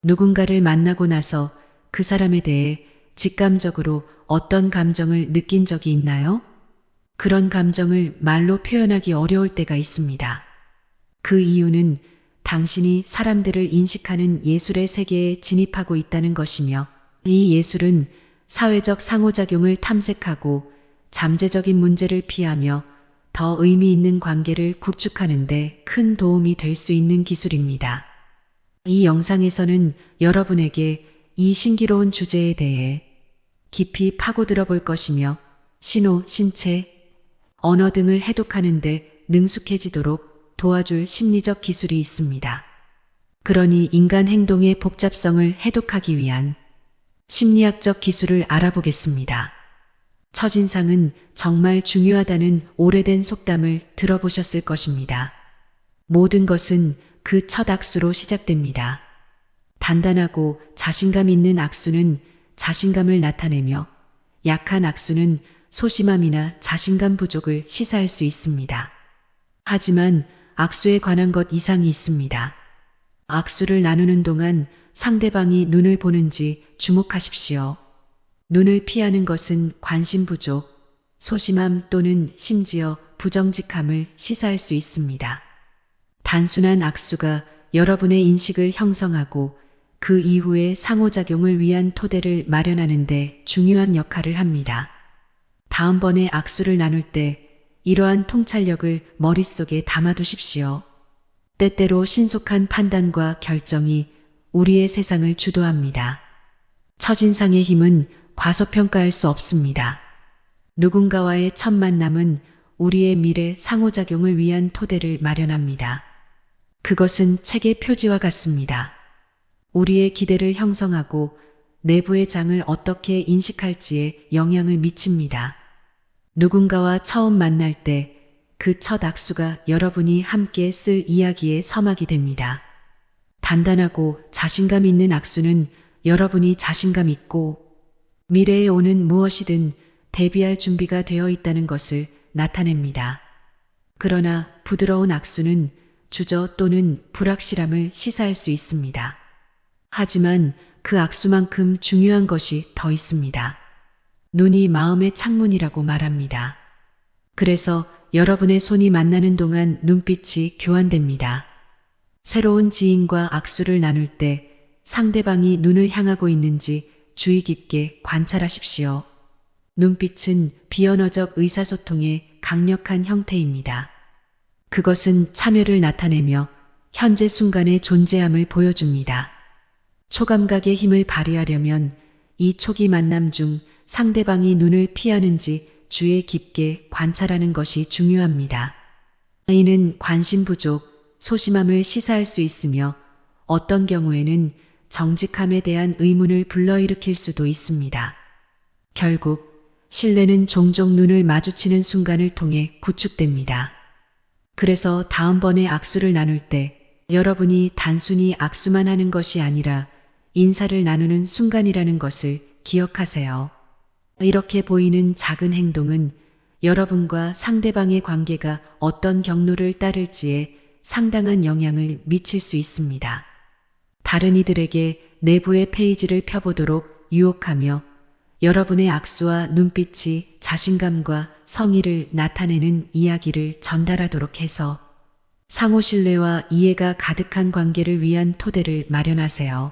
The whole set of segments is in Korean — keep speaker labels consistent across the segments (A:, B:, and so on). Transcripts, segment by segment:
A: 누군가를 만나고 나서 그 사람에 대해 직감적으로 어떤 감정을 느낀 적이 있나요? 그런 감정을 말로 표현하기 어려울 때가 있습니다. 그 이유는 당신이 사람들을 인식하는 예술의 세계에 진입하고 있다는 것이며, 이 예술은 사회적 상호작용을 탐색하고 잠재적인 문제를 피하며 더 의미 있는 관계를 구축하는 데 큰 도움이 될 수 있는 기술입니다. 이 영상에서는 여러분에게 이 신기로운 주제에 대해 깊이 파고들어 볼 것이며, 신호, 신체, 언어 등을 해독하는 데 능숙해지도록 도와줄 심리적 기술이 있습니다. 그러니 인간 행동의 복잡성을 해독하기 위한 심리학적 기술을 알아보겠습니다. 첫인상은 정말 중요하다는 오래된 속담을 들어보셨을 것입니다. 모든 것은 그 첫 악수로 시작됩니다. 단단하고 자신감 있는 악수는 자신감을 나타내며, 약한 악수는 소심함이나 자신감 부족을 시사할 수 있습니다. 하지만 악수에 관한 것 이상이 있습니다. 악수를 나누는 동안 상대방이 눈을 보는지 주목하십시오. 눈을 피하는 것은 관심 부족, 소심함 또는 심지어 부정직함을 시사할 수 있습니다. 단순한 악수가 여러분의 인식을 형성하고 그 이후의 상호작용을 위한 토대를 마련하는 데 중요한 역할을 합니다. 다음번에 악수를 나눌 때 이러한 통찰력을 머릿속에 담아두십시오. 때때로 신속한 판단과 결정이 우리의 세상을 주도합니다. 첫인상의 힘은 과소평가할 수 없습니다. 누군가와의 첫 만남은 우리의 미래 상호작용을 위한 토대를 마련합니다. 그것은 책의 표지와 같습니다. 우리의 기대를 형성하고 내부의 장을 어떻게 인식할지에 영향을 미칩니다. 누군가와 처음 만날 때 그 첫 악수가 여러분이 함께 쓸 이야기의 서막이 됩니다. 단단하고 자신감 있는 악수는 여러분이 자신감 있고 미래에 오는 무엇이든 대비할 준비가 되어 있다는 것을 나타냅니다. 그러나 부드러운 악수는 주저 또는 불확실함을 시사할 수 있습니다. 하지만 그 악수만큼 중요한 것이 더 있습니다. 눈이 마음의 창문이라고 말합니다. 그래서 여러분의 손이 만나는 동안 눈빛이 교환됩니다. 새로운 지인과 악수를 나눌 때 상대방이 눈을 향하고 있는지 주의 깊게 관찰하십시오. 눈빛은 비언어적 의사소통의 강력한 형태입니다. 그것은 참여를 나타내며 현재 순간의 존재함을 보여줍니다. 초감각의 힘을 발휘하려면 이 초기 만남 중 상대방이 눈을 피하는지 주의 깊게 관찰하는 것이 중요합니다. 이는 관심 부족, 소심함을 시사할 수 있으며 어떤 경우에는 정직함에 대한 의문을 불러일으킬 수도 있습니다. 결국 신뢰는 종종 눈을 마주치는 순간을 통해 구축됩니다. 그래서 다음번에 악수를 나눌 때 여러분이 단순히 악수만 하는 것이 아니라 인사를 나누는 순간이라는 것을 기억하세요. 이렇게 보이는 작은 행동은 여러분과 상대방의 관계가 어떤 경로를 따를지에 상당한 영향을 미칠 수 있습니다. 다른 이들에게 내부의 페이지를 펴보도록 유혹하며 여러분의 악수와 눈빛이 자신감과 성의를 나타내는 이야기를 전달하도록 해서 상호 신뢰와 이해가 가득한 관계를 위한 토대를 마련하세요.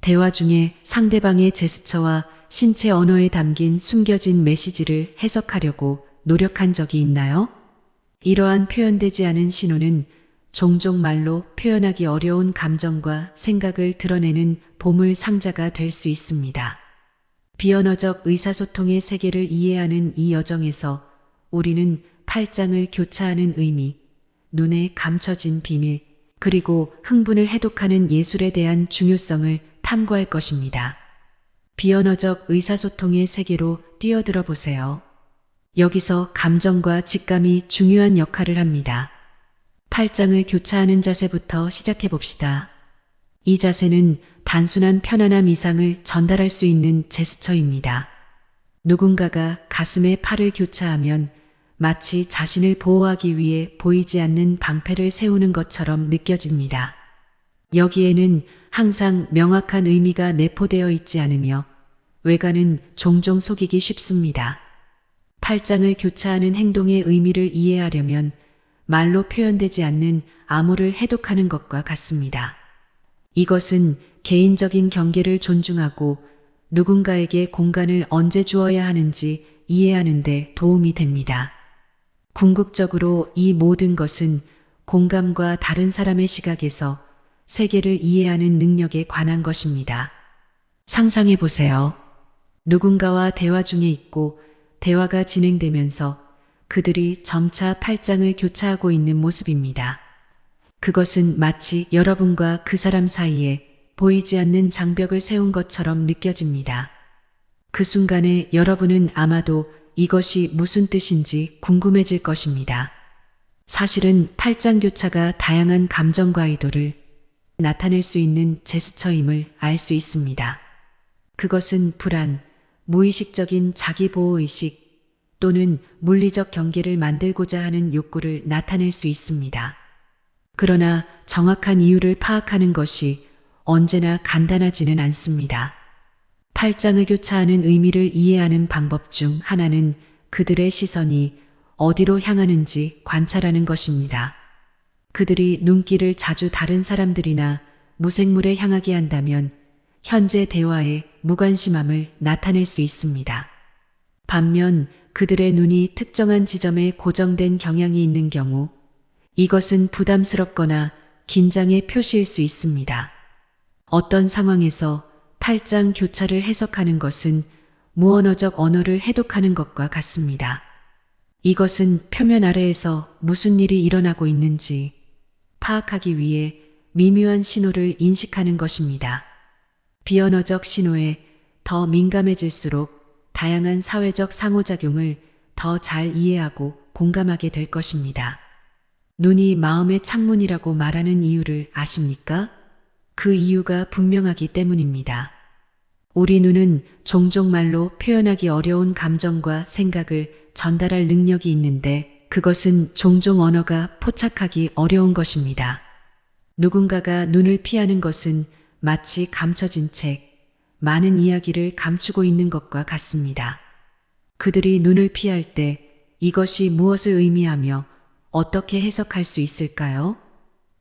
A: 대화 중에 상대방의 제스처와 신체 언어에 담긴 숨겨진 메시지를 해석하려고 노력한 적이 있나요? 이러한 표현되지 않은 신호는 종종 말로 표현하기 어려운 감정과 생각을 드러내는 보물 상자가 될 수 있습니다. 비언어적 의사소통의 세계를 이해하는 이 여정에서 우리는 팔짱을 교차하는 의미, 눈에 감춰진 비밀, 그리고 흥분을 해독하는 예술에 대한 중요성을 탐구할 것입니다. 비언어적 의사소통의 세계로 뛰어들어 보세요. 여기서 감정과 직감이 중요한 역할을 합니다. 팔짱을 교차하는 자세부터 시작해 봅시다. 이 자세는 단순한 편안함 이상을 전달할 수 있는 제스처입니다. 누군가가 가슴에 팔을 교차하면 마치 자신을 보호하기 위해 보이지 않는 방패를 세우는 것처럼 느껴집니다. 여기에는 항상 명확한 의미가 내포되어 있지 않으며 외관은 종종 속이기 쉽습니다. 팔짱을 교차하는 행동의 의미를 이해하려면 말로 표현되지 않는 암호를 해독하는 것과 같습니다. 이것은 개인적인 경계를 존중하고 누군가에게 공간을 언제 주어야 하는지 이해하는 데 도움이 됩니다. 궁극적으로 이 모든 것은 공감과 다른 사람의 시각에서 세계를 이해하는 능력에 관한 것입니다. 상상해 보세요. 누군가와 대화 중에 있고 대화가 진행되면서 그들이 점차 팔짱을 교차하고 있는 모습입니다. 그것은 마치 여러분과 그 사람 사이에 보이지 않는 장벽을 세운 것처럼 느껴집니다. 그 순간에 여러분은 아마도 이것이 무슨 뜻인지 궁금해질 것입니다. 사실은 팔짱 교차가 다양한 감정과 의도를 나타낼 수 있는 제스처임을 알 수 있습니다. 그것은 불안, 무의식적인 자기보호의식 또는 물리적 경계를 만들고자 하는 욕구를 나타낼 수 있습니다. 그러나 정확한 이유를 파악하는 것이 언제나 간단하지는 않습니다. 팔짱을 교차하는 의미를 이해하는 방법 중 하나는 그들의 시선이 어디로 향하는지 관찰하는 것입니다. 그들이 눈길을 자주 다른 사람들이나 무생물에 향하게 한다면 현재 대화에 무관심함을 나타낼 수 있습니다. 반면 그들의 눈이 특정한 지점에 고정된 경향이 있는 경우 이것은 부담스럽거나 긴장의 표시일 수 있습니다. 어떤 상황에서 팔짱 교차를 해석하는 것은 무언어적 언어를 해독하는 것과 같습니다. 이것은 표면 아래에서 무슨 일이 일어나고 있는지 파악하기 위해 미묘한 신호를 인식하는 것입니다. 비언어적 신호에 더 민감해질수록 다양한 사회적 상호작용을 더 잘 이해하고 공감하게 될 것입니다. 눈이 마음의 창문이라고 말하는 이유를 아십니까? 그 이유가 분명하기 때문입니다. 우리 눈은 종종 말로 표현하기 어려운 감정과 생각을 전달할 능력이 있는데 그것은 종종 언어가 포착하기 어려운 것입니다. 누군가가 눈을 피하는 것은 마치 감춰진 책, 많은 이야기를 감추고 있는 것과 같습니다. 그들이 눈을 피할 때 이것이 무엇을 의미하며 어떻게 해석할 수 있을까요?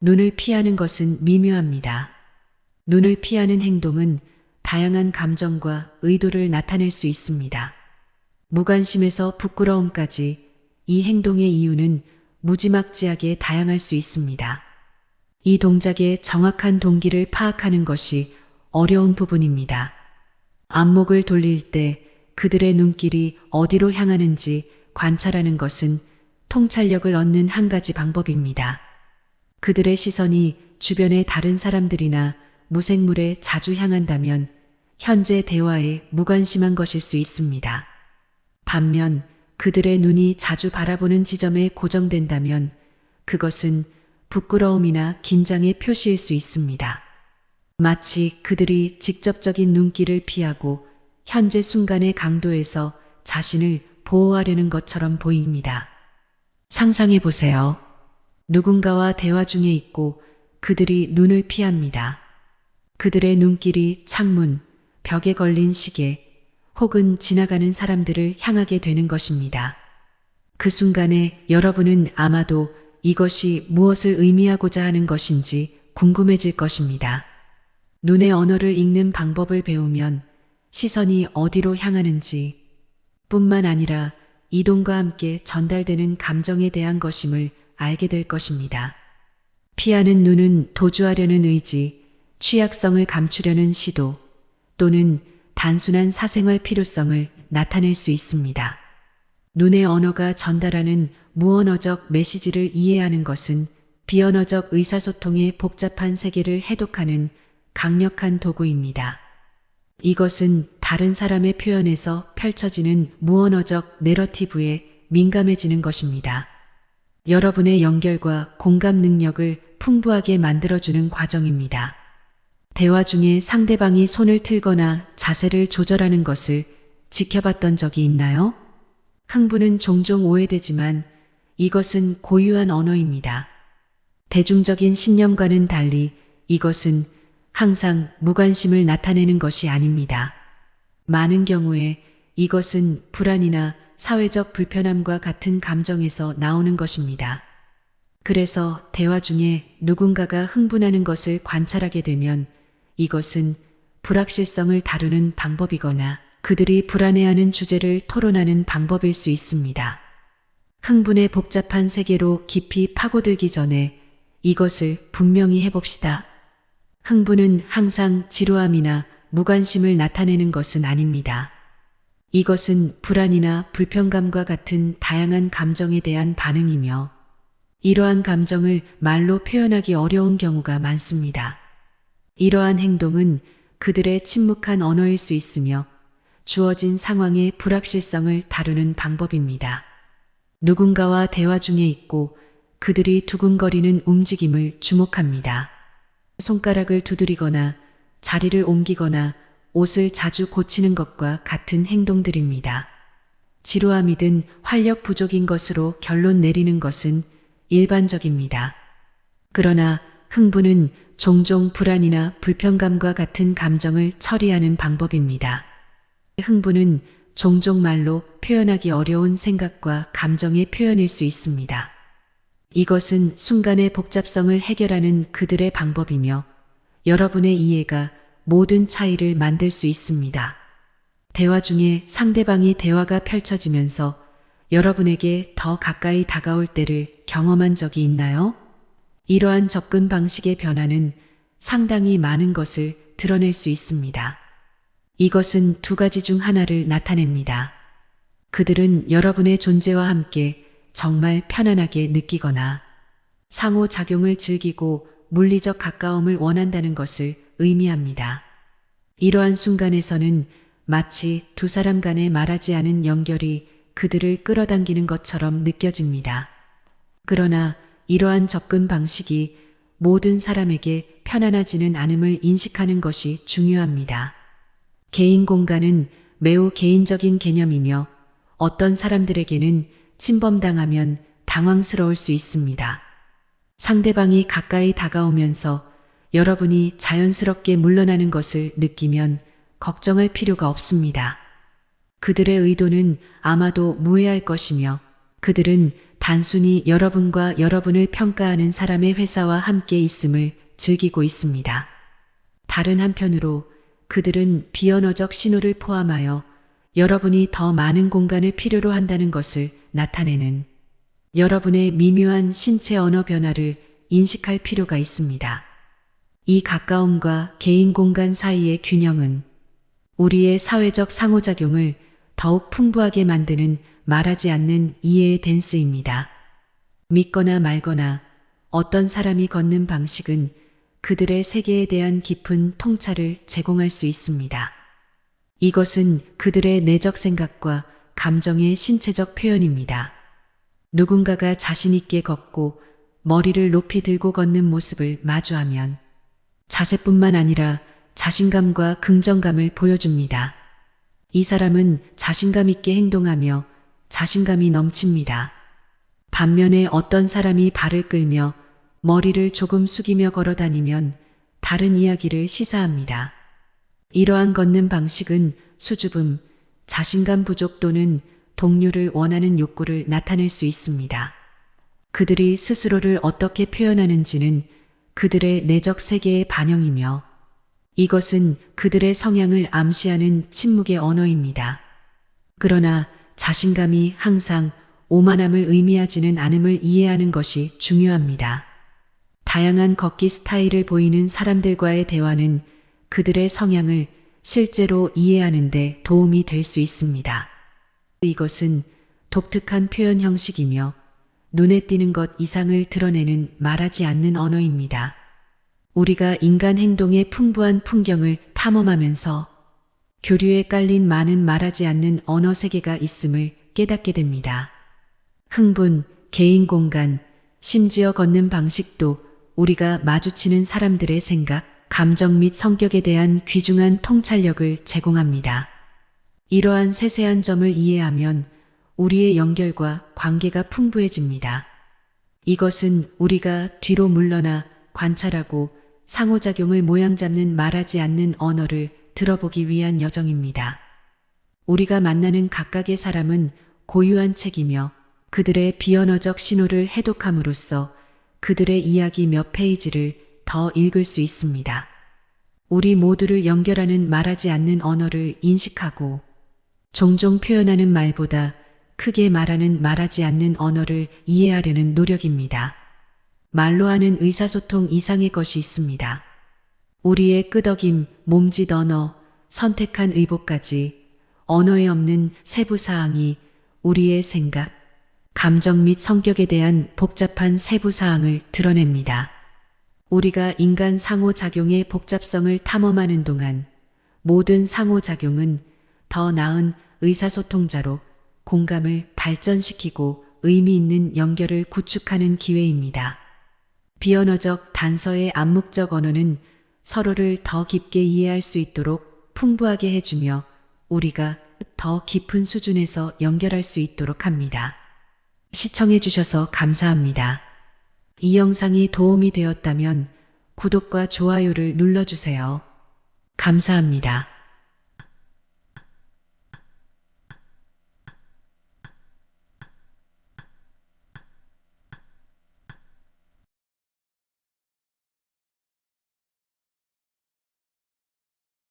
A: 눈을 피하는 것은 미묘합니다. 눈을 피하는 행동은 다양한 감정과 의도를 나타낼 수 있습니다. 무관심에서 부끄러움까지 이 행동의 이유는 무지막지하게 다양할 수 있습니다. 이 동작의 정확한 동기를 파악하는 것이 어려운 부분입니다. 안목을 돌릴 때 그들의 눈길이 어디로 향하는지 관찰하는 것은 통찰력을 얻는 한 가지 방법입니다. 그들의 시선이 주변의 다른 사람들이나 무생물에 자주 향한다면 현재 대화에 무관심한 것일 수 있습니다. 반면 그들의 눈이 자주 바라보는 지점에 고정된다면 그것은 부끄러움이나 긴장의 표시일 수 있습니다. 마치 그들이 직접적인 눈길을 피하고 현재 순간의 강도에서 자신을 보호하려는 것처럼 보입니다. 상상해 보세요. 누군가와 대화 중에 있고 그들이 눈을 피합니다. 그들의 눈길이 창문, 벽에 걸린 시계 혹은 지나가는 사람들을 향하게 되는 것입니다. 그 순간에 여러분은 아마도 이것이 무엇을 의미하고자 하는 것인지 궁금해질 것입니다. 눈의 언어를 읽는 방법을 배우면 시선이 어디로 향하는지 뿐만 아니라 이동과 함께 전달되는 감정에 대한 것임을 알게 될 것입니다. 피하는 눈은 도주하려는 의지, 취약성을 감추려는 시도 또는 단순한 사생활 필요성을 나타낼 수 있습니다. 눈의 언어가 전달하는 무언어적 메시지를 이해하는 것은 비언어적 의사소통의 복잡한 세계를 해독하는 강력한 도구입니다. 이것은 다른 사람의 표현에서 펼쳐지는 무언어적 내러티브에 민감해지는 것입니다. 여러분의 연결과 공감 능력을 풍부하게 만들어주는 과정입니다. 대화 중에 상대방이 손을 틀거나 자세를 조절하는 것을 지켜봤던 적이 있나요? 흥분은 종종 오해되지만 이것은 고유한 언어입니다. 대중적인 신념과는 달리 이것은 항상 무관심을 나타내는 것이 아닙니다. 많은 경우에 이것은 불안이나 사회적 불편함과 같은 감정에서 나오는 것입니다. 그래서 대화 중에 누군가가 흥분하는 것을 관찰하게 되면 이것은 불확실성을 다루는 방법이거나 그들이 불안해하는 주제를 토론하는 방법일 수 있습니다. 흥분의 복잡한 세계로 깊이 파고들기 전에 이것을 분명히 해봅시다. 흥분은 항상 지루함이나 무관심을 나타내는 것은 아닙니다. 이것은 불안이나 불편감과 같은 다양한 감정에 대한 반응이며 이러한 감정을 말로 표현하기 어려운 경우가 많습니다. 이러한 행동은 그들의 침묵한 언어일 수 있으며 주어진 상황의 불확실성을 다루는 방법입니다. 누군가와 대화 중에 있고 그들이 두근거리는 움직임을 주목합니다. 손가락을 두드리거나 자리를 옮기거나 옷을 자주 고치는 것과 같은 행동들입니다. 지루함이든 활력 부족인 것으로 결론 내리는 것은 일반적입니다. 그러나 흥분은 종종 불안이나 불편감과 같은 감정을 처리하는 방법입니다. 흥분은 종종 말로 표현하기 어려운 생각과 감정의 표현일 수 있습니다. 이것은 순간의 복잡성을 해결하는 그들의 방법이며 여러분의 이해가 모든 차이를 만들 수 있습니다. 대화 중에 상대방이 대화가 펼쳐지면서 여러분에게 더 가까이 다가올 때를 경험한 적이 있나요? 이러한 접근 방식의 변화는 상당히 많은 것을 드러낼 수 있습니다. 이것은 두 가지 중 하나를 나타냅니다. 그들은 여러분의 존재와 함께 정말 편안하게 느끼거나 상호작용을 즐기고 물리적 가까움을 원한다는 것을 의미합니다. 이러한 순간에서는 마치 두 사람 간에 말하지 않은 연결이 그들을 끌어당기는 것처럼 느껴집니다. 그러나 이러한 접근 방식이 모든 사람에게 편안하지는 않음을 인식하는 것이 중요합니다. 개인 공간은 매우 개인적인 개념이며 어떤 사람들에게는 침범당하면 당황스러울 수 있습니다. 상대방이 가까이 다가오면서 여러분이 자연스럽게 물러나는 것을 느끼면 걱정할 필요가 없습니다. 그들의 의도는 아마도 무해할 것이며 그들은 단순히 여러분과 여러분을 평가하는 사람의 회사와 함께 있음을 즐기고 있습니다. 다른 한편으로 그들은 비언어적 신호를 포함하여 여러분이 더 많은 공간을 필요로 한다는 것을 나타내는 여러분의 미묘한 신체 언어 변화를 인식할 필요가 있습니다. 이 가까움과 개인 공간 사이의 균형은 우리의 사회적 상호작용을 더욱 풍부하게 만드는 말하지 않는 이해의 댄스입니다. 믿거나 말거나 어떤 사람이 걷는 방식은 그들의 세계에 대한 깊은 통찰을 제공할 수 있습니다. 이것은 그들의 내적 생각과 감정의 신체적 표현입니다. 누군가가 자신 있게 걷고 머리를 높이 들고 걷는 모습을 마주하면 자세뿐만 아니라 자신감과 긍정감을 보여줍니다. 이 사람은 자신감 있게 행동하며 자신감이 넘칩니다. 반면에 어떤 사람이 발을 끌며 머리를 조금 숙이며 걸어 다니면 다른 이야기를 시사합니다. 이러한 걷는 방식은 수줍음, 자신감 부족 또는 동료를 원하는 욕구를 나타낼 수 있습니다. 그들이 스스로를 어떻게 표현하는지는 그들의 내적 세계의 반영이며 이것은 그들의 성향을 암시하는 침묵의 언어입니다. 그러나 자신감이 항상 오만함을 의미하지는 않음을 이해하는 것이 중요합니다. 다양한 걷기 스타일을 보이는 사람들과의 대화는 그들의 성향을 실제로 이해하는 데 도움이 될 수 있습니다. 이것은 독특한 표현 형식이며 눈에 띄는 것 이상을 드러내는 말하지 않는 언어입니다. 우리가 인간 행동의 풍부한 풍경을 탐험하면서 교류에 깔린 많은 말하지 않는 언어 세계가 있음을 깨닫게 됩니다. 흥분, 개인 공간, 심지어 걷는 방식도 우리가 마주치는 사람들의 생각, 감정 및 성격에 대한 귀중한 통찰력을 제공합니다. 이러한 세세한 점을 이해하면 우리의 연결과 관계가 풍부해집니다. 이것은 우리가 뒤로 물러나 관찰하고 상호작용을 모양 잡는 말하지 않는 언어를 들어보기 위한 여정입니다. 우리가 만나는 각각의 사람은 고유한 책이며 그들의 비언어적 신호를 해독함으로써 그들의 이야기 몇 페이지를 더 읽을 수 있습니다. 우리 모두를 연결하는 말하지 않는 언어를 인식하고 종종 표현하는 말보다 크게 말하는 말하지 않는 언어를 이해하려는 노력입니다. 말로 하는 의사소통 이상의 것이 있습니다. 우리의 끄덕임, 몸짓 언어, 선택한 의복까지 언어에 없는 세부 사항이 우리의 생각, 감정 및 성격에 대한 복잡한 세부 사항을 드러냅니다. 우리가 인간 상호작용의 복잡성을 탐험하는 동안 모든 상호작용은 더 나은 의사소통자로 공감을 발전시키고 의미 있는 연결을 구축하는 기회입니다. 비언어적 단서의 암묵적 언어는 서로를 더 깊게 이해할 수 있도록 풍부하게 해주며 우리가 더 깊은 수준에서 연결할 수 있도록 합니다. 시청해 주셔서 감사합니다. 이 영상이 도움이 되었다면 구독과 좋아요를 눌러주세요. 감사합니다.